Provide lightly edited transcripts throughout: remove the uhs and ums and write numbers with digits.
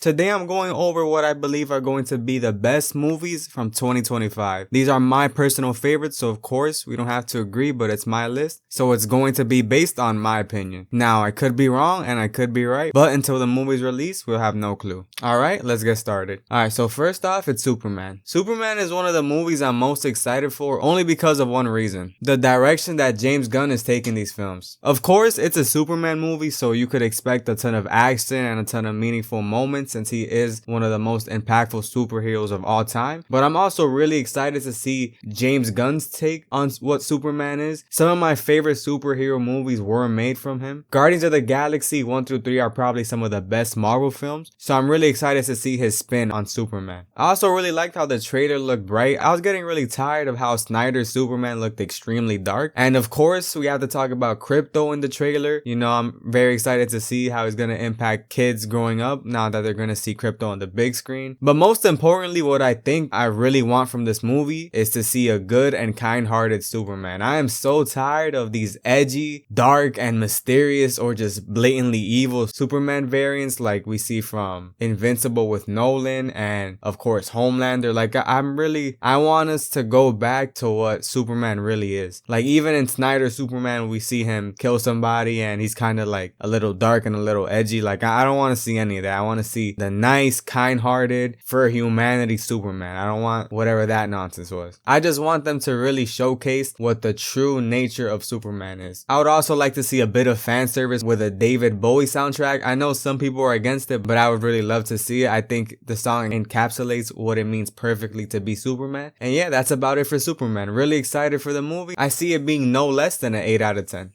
Today I'm going over what I believe are going to be the best movies from 2025. These are my personal favorites, so of course we don't have to agree, but it's my list, so it's going to be based on my opinion. Now I could be wrong and I could be right, but until the movie's released we'll have no clue. Alright, let's get started. Alright, so first off, it's Superman. Superman is one of the movies I'm most excited for only because of one reason: the direction that James Gunn is taking these films. Of course it's a Superman movie, so you could expect a ton of action and a ton of meaningful moments since he is one of the most impactful superheroes of all time. But I'm also really excited to see James Gunn's take on what Superman is. Some of my favorite superhero movies were made from him. Guardians of the Galaxy 1 through 3 are probably some of the best Marvel films, so I'm really excited to see his spin on Superman. I also really liked how the trailer looked bright. I was getting really tired of how Snyder's Superman looked extremely dark. And of course we have to talk about Crypto in the trailer. You know, I'm very excited to see how it's going to impact kids growing up now that they're going to see Crypto on the big screen. But most importantly, what I think I really want from this movie is to see a good and kind-hearted Superman. I am so tired of these edgy, dark, and mysterious or just blatantly evil Superman variants like we see from Invincible with Nolan and of course Homelander. Like I want us to go back to what Superman really is. Like even in Snyder's Superman we see him kill somebody and he's kind of like a little dark and a little edgy. Like I don't want to see any of that. I want to see the nice, kind-hearted, for humanity Superman. I don't want whatever that nonsense was. I just want them to really showcase what the true nature of Superman is. I would also like to see a bit of fan service with a David Bowie soundtrack. I know some people are against it, but I would really love to see it. I think the song encapsulates what it means perfectly to be Superman. And yeah, that's about it for Superman. Really excited for the movie. I see it being no less than an 8 out of 10.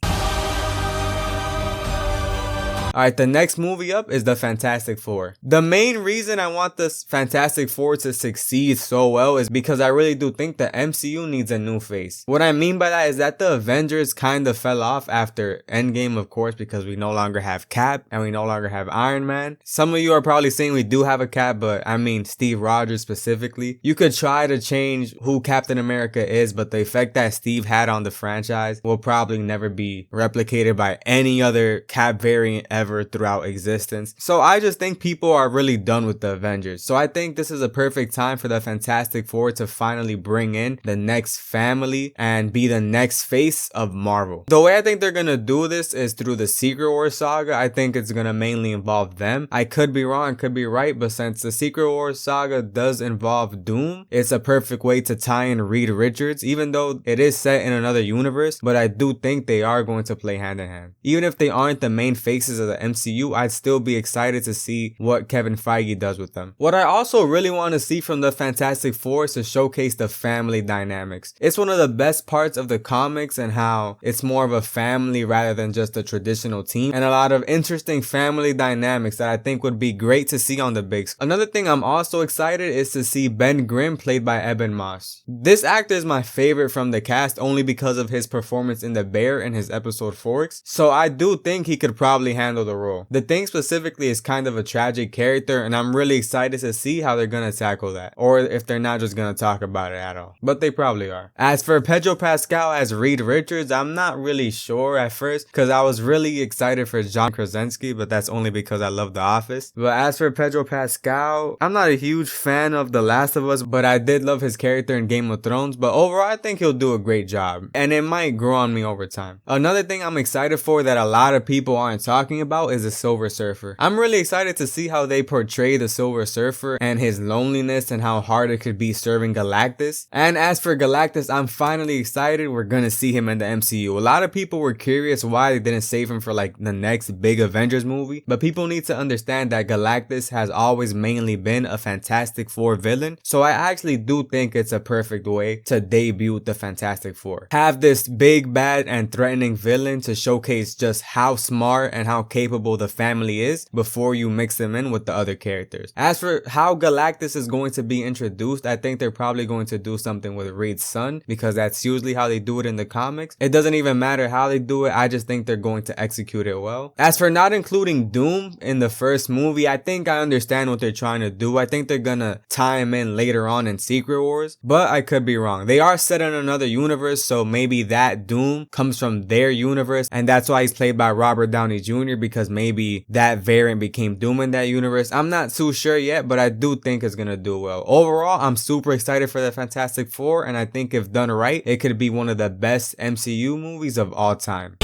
Alright, the next movie up is the Fantastic Four. The main reason I want this Fantastic Four to succeed so well is because I really do think the MCU needs a new face. What I mean by that is that the Avengers kind of fell off after Endgame, of course, because we no longer have Cap and we no longer have Iron Man. Some of you are probably saying we do have a Cap, but I mean Steve Rogers specifically. You could try to change who Captain America is, but the effect that Steve had on the franchise will probably never be replicated by any other Cap variant ever throughout existence. So I just think people are really done with the Avengers. So I think this is a perfect time for the Fantastic Four to finally bring in the next family and be the next face of Marvel. The way I think they're gonna do this is through the Secret Wars saga. I think it's gonna mainly involve them. I could be wrong, could be right, but since the Secret Wars saga does involve Doom, it's a perfect way to tie in Reed Richards, even though it is set in another universe. But I do think they are going to play hand in hand. Even if they aren't the main faces of the MCU, I'd still be excited to see what Kevin Feige does with them. What I also really want to see from the Fantastic Four is to showcase the family dynamics. It's one of the best parts of the comics and how it's more of a family rather than just a traditional team, and a lot of interesting family dynamics that I think would be great to see on the big screen. Another thing I'm also excited is to see Ben Grimm played by Eben Moss. This actor is my favorite from the cast only because of his performance in The Bear in his episode Forks, so I do think he could probably handle the role. The Thing specifically is kind of a tragic character, and I'm really excited to see how they're gonna tackle that, or if they're not just gonna talk about it at all, but they probably are. As for Pedro Pascal as Reed Richards, I'm not really sure at first because I was really excited for John Krasinski, but that's only because I love The Office. But as for Pedro Pascal, I'm not a huge fan of The Last of Us, but I did love his character in Game of Thrones. But overall I think he'll do a great job, and it might grow on me over time. Another thing I'm excited for that a lot of people aren't talking about is the Silver Surfer. I'm really excited to see how they portray the Silver Surfer and his loneliness and how hard it could be serving Galactus. And as for Galactus, I'm finally excited we're gonna see him in the MCU. A lot of people were curious why they didn't save him for like the next big Avengers movie, but people need to understand that Galactus has always mainly been a Fantastic Four villain, so I actually do think it's a perfect way to debut the Fantastic Four. Have this big, bad, and threatening villain to showcase just how smart and how capable the family is before you mix them in with the other characters. As for how Galactus is going to be introduced, I think they're probably going to do something with Reed's son, because that's usually how they do it in the comics. It doesn't even matter how they do it, I just think they're going to execute it well. As for not including Doom in the first movie, I think I understand what they're trying to do. I think they're gonna tie him in later on in Secret Wars, but I could be wrong. They are set in another universe, so maybe that Doom comes from their universe, and that's why he's played by Robert Downey Jr., because maybe that variant became Doom in that universe. I'm not too sure yet, but I do think it's gonna do well. Overall, I'm super excited for the Fantastic Four, and I think if done right, it could be one of the best MCU movies of all time.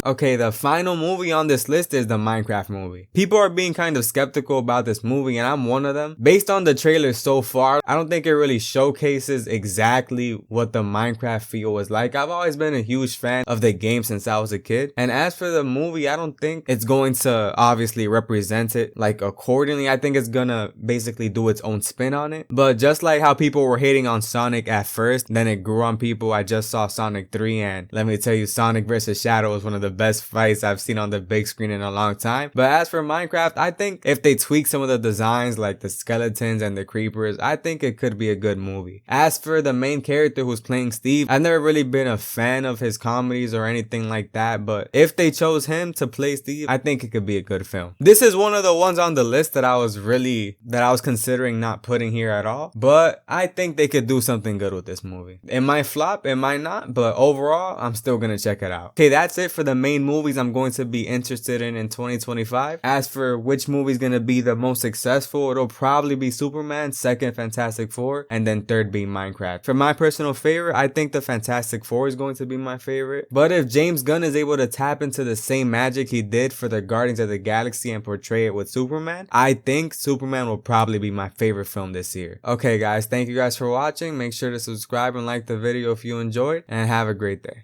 Okay, the final movie on this list is the Minecraft movie. People are being kind of skeptical about this movie, and I'm one of them. Based on the trailer so far, I don't think it really showcases exactly what the Minecraft feel was like. I've always been a huge fan of the game since I was a kid. And as for the movie, I don't think it's going to obviously represent it like accordingly. I think it's gonna basically do its own spin on it. But just like how people were hating on Sonic at first, then it grew on people. I just saw Sonic 3, and let me tell you, Sonic vs. Shadow is one of the best fights I've seen on the big screen in a long time. But as for Minecraft, I think if they tweak some of the designs like the skeletons and the creepers, I think it could be a good movie. As for the main character who's playing Steve, I've never really been a fan of his comedies or anything like that, but if they chose him to play Steve, I think it could be a good film. This is one of the ones on the list that I was considering not putting here at all, but I think they could do something good with this movie. It might flop, it might not, but overall, I'm still gonna check it out. Okay, that's it for the main movies I'm going to be interested in 2025. As for which movie is going to be the most successful, it'll probably be Superman, second Fantastic Four, and then third being Minecraft. For my personal favorite, I think the Fantastic Four is going to be my favorite. But if James Gunn is able to tap into the same magic he did for the Guardians of the Galaxy and portray it with Superman, I think Superman will probably be my favorite film this year. Okay guys, thank you guys for watching. Make sure to subscribe and like the video if you enjoyed, and have a great day.